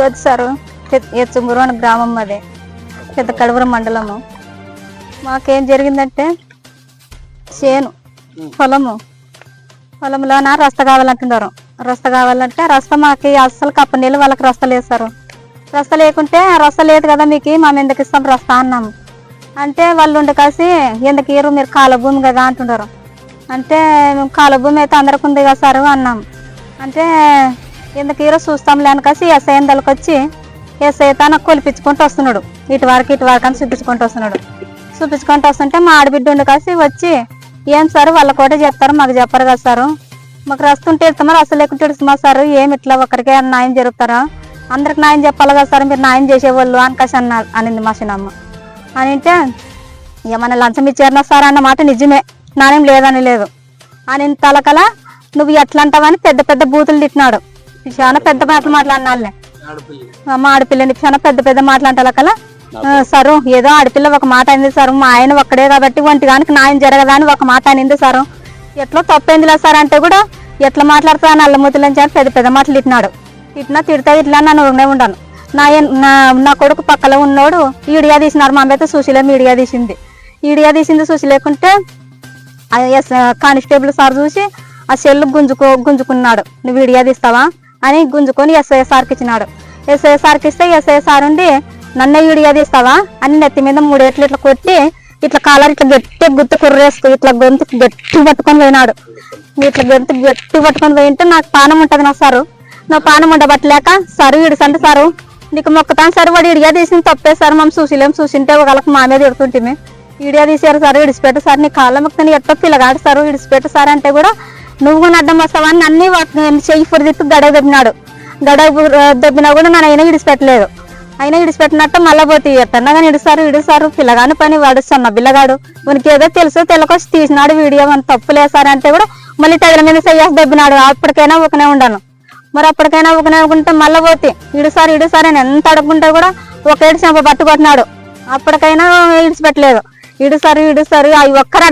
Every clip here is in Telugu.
జ్యోతి సారు ఎచ్చుమూరు గ్రామం అదే పెద్ద కడవరం మండలము. మాకేం జరిగిందంటే చేను పొలంలోన రస్త కావాలంటున్నారు. రస్త కావాలంటే రస్త మాకు అస్సలు కప్ప నీళ్ళు వాళ్ళకి రస్త లేదు సారు. రస్త లేకుంటే రస్త లేదు కదా మీకు మేము ఎందుకు ఇస్తాం రస్త అన్నాము. అంటే వాళ్ళు ఉండి కలిసి ఎందుకు ఇరు మీరు కాల భూమి కదా అంటున్నారు. అంటే మేము కాల భూమి అయితే అందరికి ఉంది కదా సారు అన్నాం. అంటే ఎందుకు ఇరు చూస్తాంలే అని కలిసి ఎస్ఐ ఎందలకి వచ్చి ఎస్ఐ తన కొలిపించుకుంటూ వస్తున్నాడు. ఇటు వరకు అని చూపించుకుంటూ వస్తుంటే మా ఆడబిడ్డ ఉండి కలిసి వచ్చి ఏం సార్ వాళ్ళ కూడా చెప్తారు మాకు చెప్పరు కదా సారు, మాకు రస్తుంటే ఇస్తామా రస్త లేకుంటే ఇస్తామా సార్, ఏమి ఇట్లా ఒకరికే న్యాయం జరుగుతారా, అందరికి న్యాయం చెప్పాలి కదా సార్, మీరు న్యాయం చేసేవాళ్ళు అనకాసి అనింది మా చిన్నమ్మ. అని అంటే ఏమన్నా లంచం ఇచ్చారన్నా సార్ అన్న మాట నిజమే, నానేం లేదని లేదు అని తలకల నువ్వు ఎట్లా అంటావని పెద్ద పెద్ద బూతులు తిట్టినాడు. చాలా పెద్ద మాటలు మాట్లాడినాళ్ళే మా ఆడపిల్లని చాలా పెద్ద పెద్ద మాట్లాడటలకలా సారు ఏదో ఆడపిల్ల ఒక మాట అయింది సార్, మా ఆయన ఒక్కడే కాబట్టి ఒంటిగానికి న్యాయం జరగదా అని ఒక మాట అనింది సారు, ఎట్లా తప్పైందిలా సార్ అంటే కూడా ఎట్లా మాట్లాడుతా నల్లమూతులని చెప్పి పెద్ద పెద్ద మాటలు తిట్టినాడు. తిడతా ఇట్లా నన్ను ఉండను. నా కొడుకు పక్కలో ఉన్నోడు ఈడియా తీసినాడు. మా అమ్మ సుశీలేమో ఈడియా తీసింది చూసి లేకుంటే కానిస్టేబుల్ సార్ చూసి ఆ సెల్లు గుంజుకున్నాడు. నువ్వు ఈడియా తీస్తావా అని గుంజుకొని ఎస్ఐ సార్కి ఇచ్చినాడు. ఎస్ఐ సార్కి ఇస్తే ఎస్ఐ సార్ ఉండి నన్ను ఈడియా తీస్తావా అని నెత్తి మీద 3 ఏట్లు ఇట్లా కొట్టి ఇట్లా కాలర్ ఇట్లా గట్టి గుర్తు కుర్రేసుకు ఇట్లా గొంతు గట్టి పట్టుకొని పోయినాడు. ఇట్లా గొంతు గట్టి పట్టుకొని పోయింటే నాకు పానం ఉంటుంది నా సారు, నా పానం ఉండబట్టలేక సారు ఇడిసంటే సారు నీకు మొక్కతాను సార్ వాడు ఈడియా తీసింది తప్పే సార్, మేము చూసింటే ఒకళ్ళకి మా మీద ఎడుతుంటే ఈడియా తీసారు సార్ ఇడిచిపెట్టు సార్ నీ కాళ్ళ మొక్కని ఎట్టో పిల్లగాడు సారు ఇడిచిపెట్టు సార్ అంటే కూడా నువ్వు కూడా అడ్డం వస్తావా అని అన్ని చెయ్యి పొడి తిప్పి గడవ దొబ్బినాడు. గడవ దొబ్బినా కూడా నన్ను అయినా ఇడిచిపెట్టలేదు. అయినా ఇడిచిపెట్టినట్టు మళ్ళీ పోతే ఎట్టన్నా కానీ ఇడుసారు పిల్లగాని పని వాడుస్తున్న పిల్లగాడు మనకి ఏదో తెలుసో తెలకొచ్చి తీసినాడు వీడియో మన తప్పు లేసారు అంటే కూడా మళ్ళీ తగిన మీద చెయ్యేసి దొబ్బినాడు. అప్పటికైనా ఒకనే ఉండను, మరి అప్పటికైనా ఒకనే ఉంటే మళ్ళీ పోతే ఇడుసారు అని ఎంత అడుగుంటే కూడా ఒక ఏడు చెంప పట్టుకొట్టినాడు. అప్పటికైనా ఇడిచిపెట్టలేదు. ఇడుసారు అవి ఒక్కరు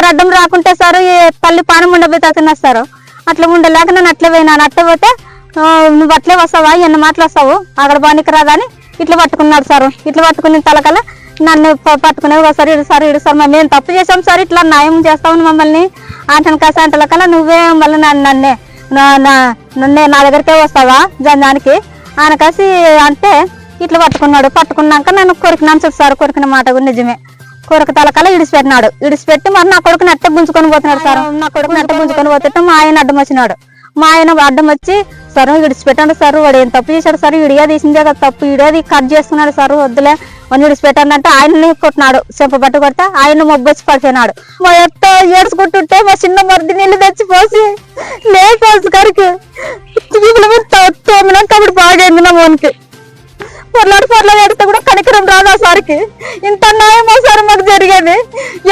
అడ్డం రాకుంటే సారు తల్లి పానం ఉండబోతే తినేస్తారు. అట్లా ఉండలేక నేను అట్లా పోయినాను. అట్లా పోతే నువ్వు అట్లే వస్తావా ఎన్ని మాటలు వస్తావు అక్కడ బానికి రాదా అని ఇట్లా పట్టుకున్నాడు సారు. ఇట్లా పట్టుకుని తలకల నన్ను పట్టుకునేవి సార్ ఇడుసారు మేము తప్పు చేసాం సార్, ఇట్లా న్యాయం చేస్తావు మమ్మల్ని అంటాను కాసా అంటలకల్లా నువ్వే మళ్ళీ నన్నే నా దగ్గరికే వస్తావా దానికి ఆయన కాసి అంటే ఇట్లా పట్టుకున్నాక నన్ను కొరికినాను సార్. కొరికిన మాట కూడా నిజమే. కొరక తలకల ఇడిచిపెట్టి మరి నా కొడుకుని అట్ట గుంజుకొని పోతున్నాడు సార్. నా కొడుకుని అట్ట గుంజుకొని పోతుంటే మా ఆయన అడ్డం వచ్చినాడు. మా ఆయన అడ్డం వచ్చి సార్ ఇడిచిపెట్టండి సార్, వాడు ఏం తప్పు చేశాడు సార్, ఇడియా తీసిందే కదా తప్పు, ఇడియాది కట్ చేస్తున్నాడు సార్ వద్దులే అని ఇడిచిపెట్టండి అంటే ఆయన్ని కొట్టినాడు. చెంప పట్టు కొడితే ఆయన మొబ్బొచ్చి పడిపోయినాడు. మా ఎత్త ఏడ్చుకుంటుంటే మా చిన్న మరిది నీళ్ళు తెచ్చిపోసి లేపాల్సి గారికి అప్పుడు బాగైంది నా మోనికి. పొరలాడు ఎడితే కూడా కనికరం రాదా సార్కి. ఇంత న్యాయమో సార్ మాకు జరిగేది.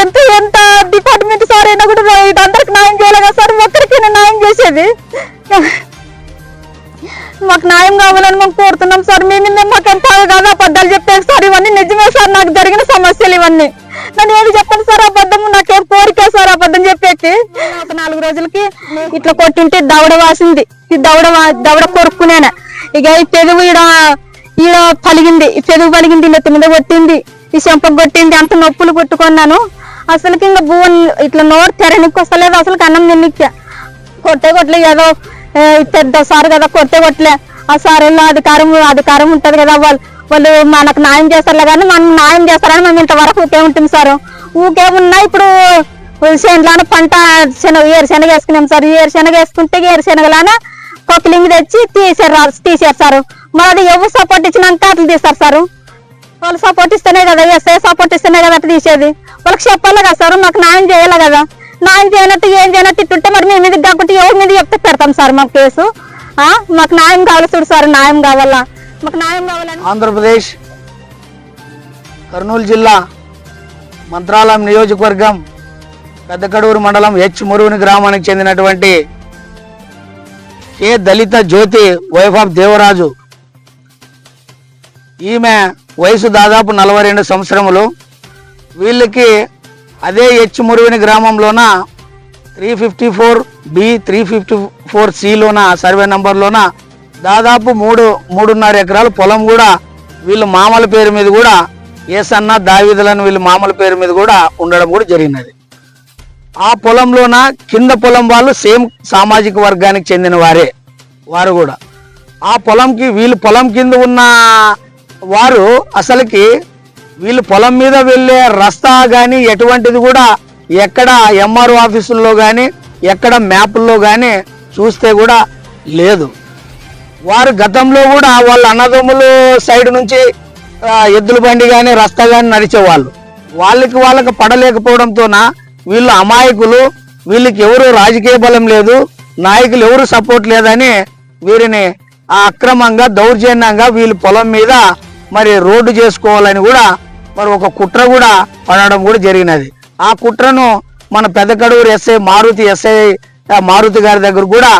ఎంత డిపార్ట్మెంట్ సార్ అయినా కూడా అందరికి న్యాయం చేయాలి కదా సార్, ఒక్కరికి న్యాయం చేసేది. మాకు న్యాయం కావాలని మేము కోరుతున్నాం సార్. మాకు ఎంత కాదు అబద్ధాలు చెప్పారు సార్, ఇవన్నీ నిజమే సార్ నాకు జరిగిన సమస్యలు ఇవన్నీ. నన్ను ఏది చెప్పండి సార్ అబద్ధం, నాకేం కోరికే సార్ అబద్ధం చెప్పేకి. ఒక 4 రోజులకి ఇట్లా కొట్టింటే దవడ వాసింది. ఈ దవడ కొరుక్కునేనా ఇక ఈ పెదవు ఈడ పలిగింది, ఈ పెదవు పలిగింది, నెత్తి మీద కొట్టింది, ఈ చెంపకు కొట్టింది, అంత నొప్పులు కొట్టుకున్నాను. అసలుకి ఇంకా ఇట్లా నోరు తెరనికి వస్తలేదు, అసలు అన్నం తిన్నిచ్చా. కొట్టలే ఏదో పెద్ద సార్ కదా కొట్టలే. ఆ సార్ అధికారం ఉంటది కదా, వాళ్ళు మనకు న్యాయం చేస్తారులే కానీ మనం న్యాయం చేస్తారని మేము ఇంతవరకు ఊకే ఉంటుంది సార్. ఊకే ఉన్నా ఇప్పుడు చేనులాన పంట ఏరుశనగ వేసుకున్నాం సార్. ఏరుశనగ వేసుకుంటే ఏరుశనగలాన కొక్కిలింగి తెచ్చి తీసారు సార్. మరి ఎవరు సపోర్ట్ ఇచ్చినాక అట్లా తీస్తారు సార్. వాళ్ళు సపోర్ట్ ఇస్తేనే కదా, ఎస్ఐ సపోర్ట్ ఇస్తేనే కదా అట్లా తీసేది. వాళ్ళకి చెప్పాలి కదా సార్, మాకు న్యాయం చేయాలి కదా. న్యాయం చేయనట్టు ఏం చేయనట్టు ఇట్టుంటే మరి మీ మీద కాకుంటే ఎవరి మీద చెప్తే పెడతాం సార్ మాకు కేసు. మాకు న్యాయం కావాలి చూడు సార్, న్యాయం కావాలా, మాకు న్యాయం కావాలని. ఆంధ్రప్రదేశ్ కర్నూలు జిల్లా మంత్రాలయం నియోజకవర్గం పెద్దకడూరు మండలం మురువుని గ్రామానికి చెందినటువంటి కే దళిత జ్యోతి వైఫ్ ఆఫ్ దేవరాజు. ఈమె వయసు దాదాపు 42 సంవత్సరములు. వీళ్ళకి అదే మురువిని గ్రామంలోన 354B 354Cలోన సర్వే నంబర్లోన దాదాపు 3.5 ఎకరాల పొలం కూడా వీళ్ళు మామల పేరు మీద కూడా ఏసన్న దావీదులను వీళ్ళు మామల పేరు మీద కూడా ఉండడం కూడా జరిగినది. ఆ పొలంలోన కింద పొలం వాళ్ళు సేమ్ సామాజిక వర్గానికి చెందిన వారు కూడా ఆ పొలంకి వీళ్ళు పొలం కింద ఉన్న వారు అసలుకి వీళ్ళు పొలం మీద వెళ్ళే రస్తా కానీ ఎటువంటిది కూడా ఎక్కడ ఎంఆర్ఓ ఆఫీసుల్లో కానీ ఎక్కడ మ్యాపుల్లో కానీ చూస్తే కూడా లేదు. వారు గతంలో కూడా వాళ్ళ అన్నదమ్ములు సైడ్ నుంచి ఎద్దుల బండి కానీ రస్తా కానీ నడిచేవాళ్ళు. వాళ్ళకి పడలేకపోవడంతోన వీళ్ళు అమాయకులు, వీళ్ళకి ఎవరు రాజకీయ బలం లేదు, నాయకులు ఎవరు సపోర్ట్ లేదని వీరిని అక్రమంగా దౌర్జన్యంగా వీళ్ళు పొలం మీద మరి రోడ్డు చేసుకోవాలని కూడా మరి ఒక కుట్ర కూడా పడడం కూడా జరిగినది. ఆ కుట్రను మన పెద్దకడూరు మారుతి గారి దగ్గర కూడా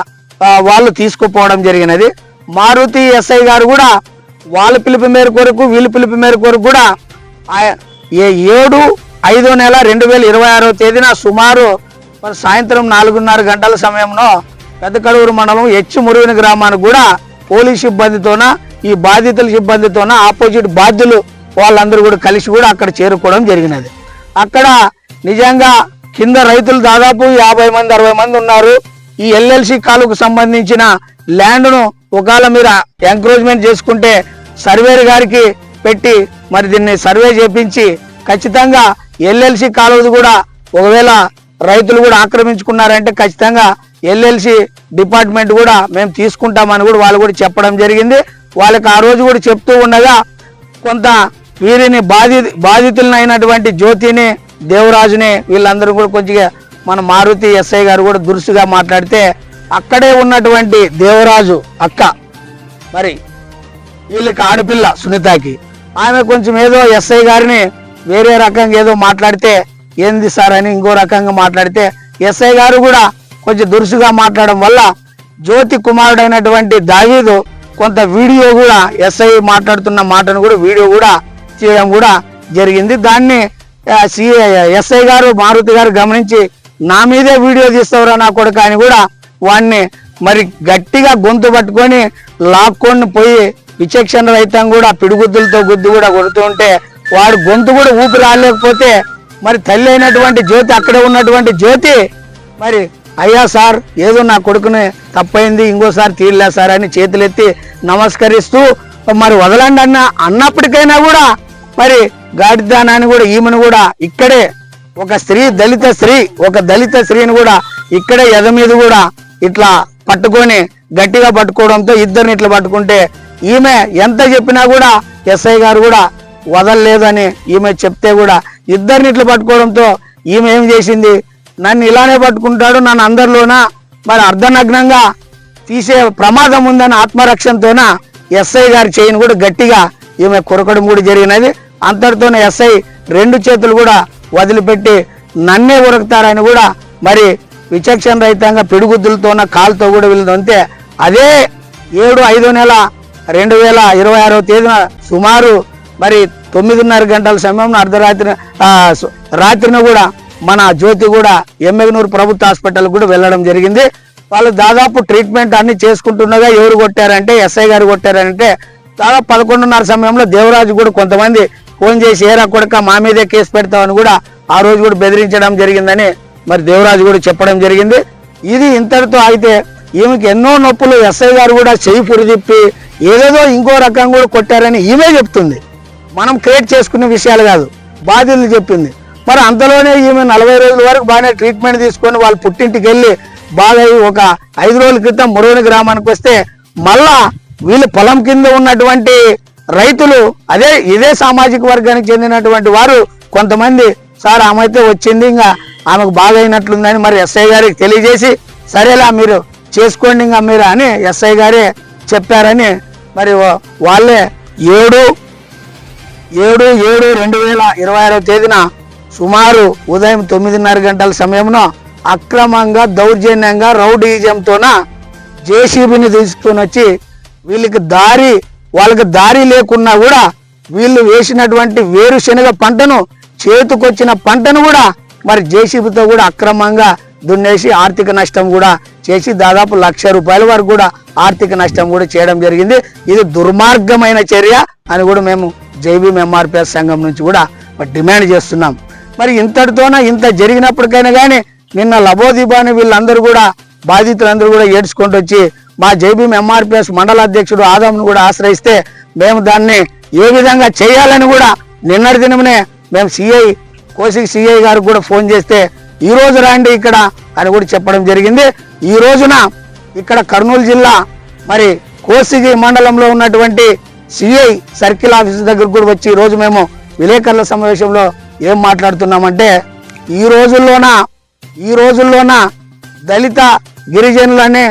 వాళ్ళు తీసుకుపోవడం జరిగినది. మారుతి ఎస్ఐ గారు కూడా వాళ్ళ పిలుపు మేర కొరకు వీళ్ళ పిలుపు మేర కొరకు కూడా 7/5/2026 తేదీన సుమారు మరి సాయంత్రం 4:30 గంటల సమయంలో పెద్దకడూరు మండలం మురువిని గ్రామానికి కూడా పోలీస్ సిబ్బందితోన ఈ బాధితుల సిబ్బందితోన ఆపోజిట్ బాధ్యులు వాళ్ళందరూ కూడా కలిసి కూడా అక్కడ చేరుకోవడం జరిగినది. అక్కడ నిజంగా కింద రైతులు దాదాపు 50 మంది 60 మంది ఉన్నారు. ఈ ఎల్ఎల్సి కాలుకు సంబంధించిన ల్యాండ్ను ఒకవేళ మీరు ఎంక్రోచ్మెంట్ చేసుకుంటే సర్వేర్ గారికి పెట్టి మరి దీన్ని సర్వే చేపించి ఖచ్చితంగా ఎల్ఎల్సి కాలువది కూడా ఒకవేళ రైతులు కూడా ఆక్రమించుకున్నారంటే ఖచ్చితంగా ఎల్ఎల్సి డిపార్ట్మెంట్ కూడా మేము తీసుకుంటామని కూడా వాళ్ళు కూడా చెప్పడం జరిగింది. వాళ్ళకి ఆ రోజు కూడా చెప్తూ ఉండగా కొంత వీరిని బాధితులను అయినటువంటి జ్యోతిని దేవరాజుని వీళ్ళందరూ కూడా కొంచెం మన మారుతి ఎస్ఐ గారు కూడా దురుసుగా మాట్లాడితే అక్కడే ఉన్నటువంటి దేవరాజు అక్క మరి వీళ్ళకి ఆడపిల్ల సునీతకి ఆమె కొంచెం ఏదో ఎస్ఐ గారిని వేరే రకంగా ఏదో మాట్లాడితే ఏంది సార్ అని ఇంకో రకంగా మాట్లాడితే ఎస్ఐ గారు కూడా కొంచెం దురుసుగా మాట్లాడడం వల్ల జ్యోతి కుమారుడైనటువంటి దావీదు కొంత వీడియో కూడా ఎస్ఐ మాట్లాడుతున్న మాటను కూడా వీడియో కూడా చేయడం కూడా జరిగింది. దాన్ని ఎస్ఐ గారు మారుతి గారు గమనించి నా మీదే వీడియో తీస్తావురా నా కొడుకు అని కూడా వాడిని మరి గట్టిగా గొంతు పట్టుకొని లాక్కొని పోయి విచక్షణ రహితం కూడా పిడుగుద్దులతో గుద్దు కూడా కొడుతూ ఉంటే వాడు గొంతు కూడా ఊపిరి రాలేకపోతే మరి తల్లి అయినటువంటి జ్యోతి అక్కడే ఉన్నటువంటి జ్యోతి మరి అయ్యా సార్ ఏదో నా కొడుకుని తప్పైంది ఇంకోసారి తీయలే సార్ అని చేతులెత్తి నమస్కరిస్తూ మరి వదలండి అన్నప్పటికైనా కూడా మరి గాడిదానాన్ని కూడా ఈమెను కూడా ఇక్కడే ఒక దళిత స్త్రీని కూడా ఇక్కడే ఎద మీద కూడా ఇట్లా పట్టుకొని గట్టిగా పట్టుకోవడంతో ఇద్దరిని ఇట్లా పట్టుకుంటే ఈమె ఎంత చెప్పినా కూడా ఎస్ఐ గారు కూడా వదలలేదని ఈమె చెప్తే కూడా ఇద్దరిని ఇట్లా పట్టుకోవడంతో ఈమె ఏం చేసింది, నన్ను ఇలానే పట్టుకుంటాడు, నన్ను అందరిలోన మరి అర్ధనగ్నంగా తీసే ప్రమాదం ఉందని ఆత్మరక్షణతోన ఎస్ఐ గారి చేయిని కూడా గట్టిగా ఈమె కొరకడం కూడా జరిగినది. అంతటితోనే ఎస్ఐ 2 చేతులు కూడా వదిలిపెట్టి నన్నే ఉరకుతారని కూడా మరి విచక్షణ రహితంగా పిడుగుద్దులతోన కాలుతో కూడా వీళ్ళదంతే అదే 7/5/2026 తేదీన సుమారు మరి 9:30 గంటల సమయంలో రాత్రిన కూడా మన జ్యోతి కూడా ఎమ్మెగనూరు ప్రభుత్వ హాస్పిటల్ కూడా వెళ్ళడం జరిగింది. వాళ్ళు దాదాపు ట్రీట్మెంట్ అన్ని చేసుకుంటుండగా ఎవరు కొట్టారంటే ఎస్ఐ గారు కొట్టారంటే దాదాపు 11:30 సమయంలో దేవరాజు కూడా కొంతమంది ఫోన్ చేసి ఏరా కొడక మా మీదే కేసు పెడతామని కూడా ఆ రోజు కూడా బెదిరించడం జరిగిందని మరి దేవరాజు కూడా చెప్పడం జరిగింది. ఇది ఇంతటితో అయితే ఈమెకి ఎన్నో నొప్పులు ఎస్ఐ గారు కూడా చెయ్యి పురిదిప్పి ఏదేదో ఇంకో రకంగా కూడా కొట్టారని ఈమె చెప్తుంది. మనం క్రియేట్ చేసుకునే విషయాలు కాదు, బాధ్యతలు చెప్పింది. మరి అంతలోనే ఈమె 40 రోజుల వరకు బాగానే ట్రీట్మెంట్ తీసుకొని వాళ్ళ పుట్టింటికి వెళ్ళి బాగా ఒక 5 రోజుల క్రితం మురుగని గ్రామానికి వస్తే మళ్ళా వీళ్ళు పొలం కింద ఉన్నటువంటి రైతులు ఇదే సామాజిక వర్గానికి చెందినటువంటి వారు కొంతమంది సార్ ఆమె అయితే వచ్చింది ఇంకా ఆమెకు బాగా అయినట్లుందని మరి ఎస్ఐ గారికి తెలియజేసి సరేలా మీరు చేసుకోండి ఇంకా మీరు అని ఎస్ఐ గారే చెప్పారని మరి వాళ్ళే 7/7/2026 తేదీన సుమారు ఉదయం 9:30 గంటల సమయంలో అక్రమంగా దౌర్జన్యంగా రౌడీజంతోన జేసీబీని తీసుకొని వచ్చి వాళ్ళకి దారి లేకున్నా కూడా వీళ్ళు వేసినటువంటి వేరుశనగ పంటను చేతికొచ్చిన పంటను కూడా మరి జేసీబీతో కూడా అక్రమంగా దున్నేసి ఆర్థిక నష్టం కూడా చేసి దాదాపు ₹1,00,000 వరకు కూడా ఆర్థిక నష్టం కూడా చేయడం జరిగింది. ఇది దుర్మార్గమైన చర్య అని కూడా మేము జైభీమ్ ఎంఆర్పిఎస్ సంఘం నుంచి కూడా డిమాండ్ చేస్తున్నాం. మరి ఇంతటితోన ఇంత జరిగినప్పటికైనా కానీ నిన్న లబోదిబాని వీళ్ళందరూ కూడా బాధితులందరూ కూడా ఏడ్చుకుంటూ వచ్చి మా జైభీమ్ ఎంఆర్పిఎస్ మండల అధ్యక్షుడు ఆదంను కూడా ఆశ్రయిస్తే మేము దాన్ని ఏ విధంగా చేయాలని కూడా నిన్నటి దినమనే మేము కోసికి సిఐ గారికి కూడా ఫోన్ చేస్తే ఈ రోజు రండి ఇక్కడ అని కూడా చెప్పడం జరిగింది. ఈ రోజున ఇక్కడ కర్నూలు జిల్లా మరి కోసిగి మండలంలో ఉన్నటువంటి సిఐ సర్కిల్ ఆఫీస్ దగ్గర కూడా వచ్చి ఈ రోజు మేము విలేకరుల సమావేశంలో ఏం మాట్లాడుతున్నామంటే ఈ రోజుల్లోన దళిత గిరిజనులనే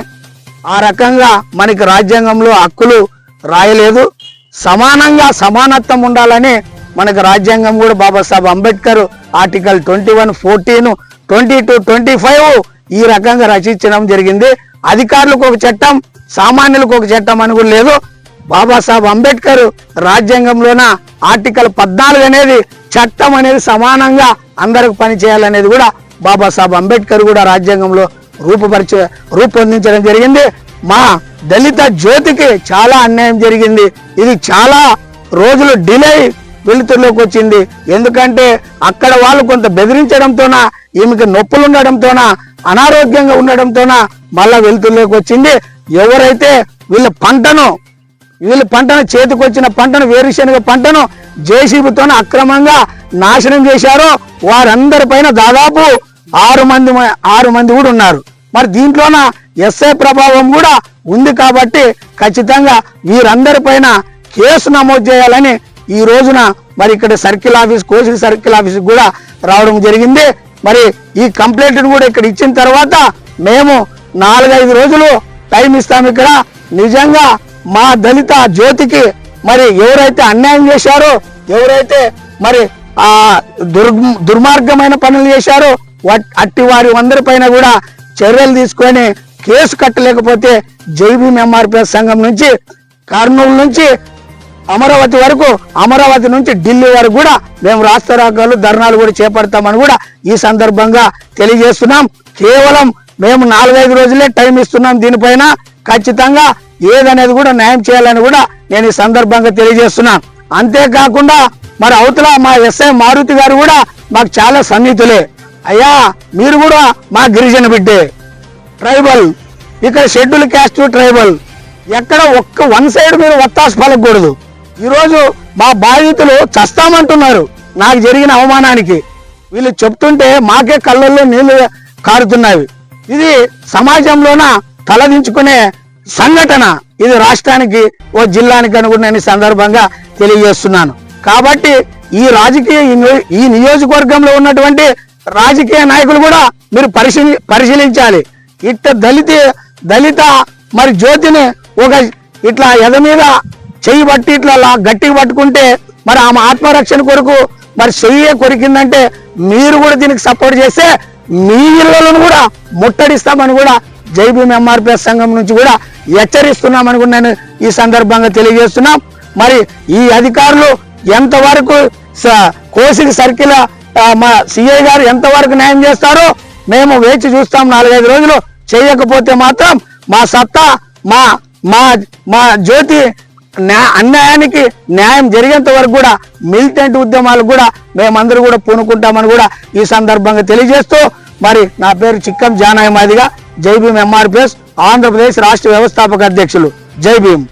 ఆ రకంగా మనకి రాజ్యాంగంలో హక్కులు రాయలేదు. సమానత్వం ఉండాలని మనకు రాజ్యాంగం కూడా బాబాసాహెబ్ అంబేద్కర్ ఆర్టికల్ 21, 14, 22, 25 ఈ రకంగా రచించడం జరిగింది. అధికారులకు ఒక చట్టం, సామాన్యులకు ఒక చట్టం అని కూడా లేదు. బాబాసాహెబ్ అంబేద్కర్ రాజ్యాంగంలోన ఆర్టికల్ 14 అనేది చట్టం అనేది సమానంగా అందరికి పనిచేయాలనేది కూడా బాబాసాహెబ్ అంబేద్కర్ కూడా రాజ్యాంగంలో రూపొందించడం జరిగింది. మా దళిత జ్యోతికి చాలా అన్యాయం జరిగింది. ఇది చాలా రోజులు డిలే వెలుతురులోకి వచ్చింది. ఎందుకంటే అక్కడ వాళ్ళు కొంత బెదిరించడంతోన, ఈమెకి నొప్పులు ఉండడంతోన, అనారోగ్యంగా ఉండడంతోన మళ్ళా వెలుతురులోకి వచ్చింది. ఎవరైతే వీళ్ళ పంటను చేతికొచ్చిన పంటను వేరుశనగ పంటను జేసీబీతో అక్రమంగా నాశనం చేశారో వారందరిపైన దాదాపు 6 మంది కూడా ఉన్నారు. మరి దీంట్లోన ఎస్ఐ ప్రభావం కూడా ఉంది కాబట్టి ఖచ్చితంగా వీరందరిపైన కేసు నమోదు చేయాలని ఈ రోజున మరి ఇక్కడ కోసిగి సర్కిల్ ఆఫీస్ కూడా రావడం జరిగింది. మరి ఈ కంప్లైంట్ కూడా ఇక్కడ ఇచ్చిన తర్వాత మేము 4-5 రోజులు టైం ఇస్తాం. ఇక్కడ నిజంగా మా దళిత జ్యోతికి మరి ఎవరైతే అన్యాయం చేశారో, ఎవరైతే మరి ఆ దుర్మార్గమైన పనులు చేశారో అట్టి వారి అందరిపైన కూడా చర్యలు తీసుకొని కేసు కట్టలేకపోతే జైభీమ్ ఎంఆర్పిఎస్ సంఘం నుంచి కర్నూలు నుంచి అమరావతి నుంచి ఢిల్లీ వరకు కూడా మేము రాస్తారోకాలు, ధర్నాలు కూడా చేపడతామని కూడా ఈ సందర్భంగా తెలియజేస్తున్నాం. కేవలం మేము 4-5 రోజులే టైం ఇస్తున్నాం. దీనిపైన ఖచ్చితంగా ఏదనేది కూడా న్యాయం చేయాలని కూడా నేను ఈ సందర్భంగా తెలియజేస్తున్నాను. అంతేకాకుండా మరి అవతల మా ఎస్ఐ మారుతి గారు కూడా మాకు చాలా సన్నిహితులే. అయ్యా మీరు కూడా మా గిరిజన బిడ్డే, ట్రైబల్, ఇక్కడ షెడ్యూల్ క్యాస్ట్ ట్రైబల్, ఎక్కడ వన్ సైడ్ మీరు వత్తాసు పలకూడదు. ఈరోజు మా బాధితులు చస్తామంటున్నారు నాకు జరిగిన అవమానానికి. వీళ్ళు చెప్తుంటే మాకే కళ్ళల్లో నీళ్లు కారుతున్నవి. ఇది సమాజంలోన తలదించుకునే సంఘటన. ఇది రాష్ట్రానికి ఓ జిల్లానికి అని కూడా నేను ఈ సందర్భంగా తెలియజేస్తున్నాను. కాబట్టి ఈ నియోజకవర్గంలో ఉన్నటువంటి రాజకీయ నాయకులు కూడా మీరు పరిశీలించాలి. ఇట్ట దళిత మరి జ్యోతిని ఒక ఇట్లా ఎద మీద చెయ్యి బట్టి ఇట్లా గట్టిగా పట్టుకుంటే మరి ఆమె ఆత్మరక్షణ కొరకు మరి చెయ్యే కొరికిందంటే మీరు కూడా దీనికి సపోర్ట్ చేస్తే మీ ఇళ్లను కూడా ముట్టడిస్తామని కూడా జైభీమ్ ఎంఆర్పిఎస్ సంఘం నుంచి కూడా హెచ్చరిస్తున్నామని కూడా నేను ఈ సందర్భంగా తెలియజేస్తున్నాం. మరి ఈ అధికారులు ఎంతవరకు కోసిగి సర్కిల్ మా సిఐ గారు ఎంతవరకు న్యాయం చేస్తారో మేము వేచి చూస్తాం. 4-5 రోజులు చేయకపోతే మాత్రం మా సత్తా మా జ్యోతి అన్యాయానికి న్యాయం జరిగేంత వరకు కూడా మిలిటెంట్ ఉద్యమాలు కూడా మేమందరూ కూడా పూనుకుంటామని కూడా ఈ సందర్భంగా తెలియజేస్తూ మరి నా పేరు చిక్కం జానాయి మాదిగా, జైభీమ్ ఎంఆర్పిఎస్ ఆంధ్రప్రదేశ్ రాష్ట్ర వ్యవస్థాపక అధ్యక్షులు. జై భీమ్.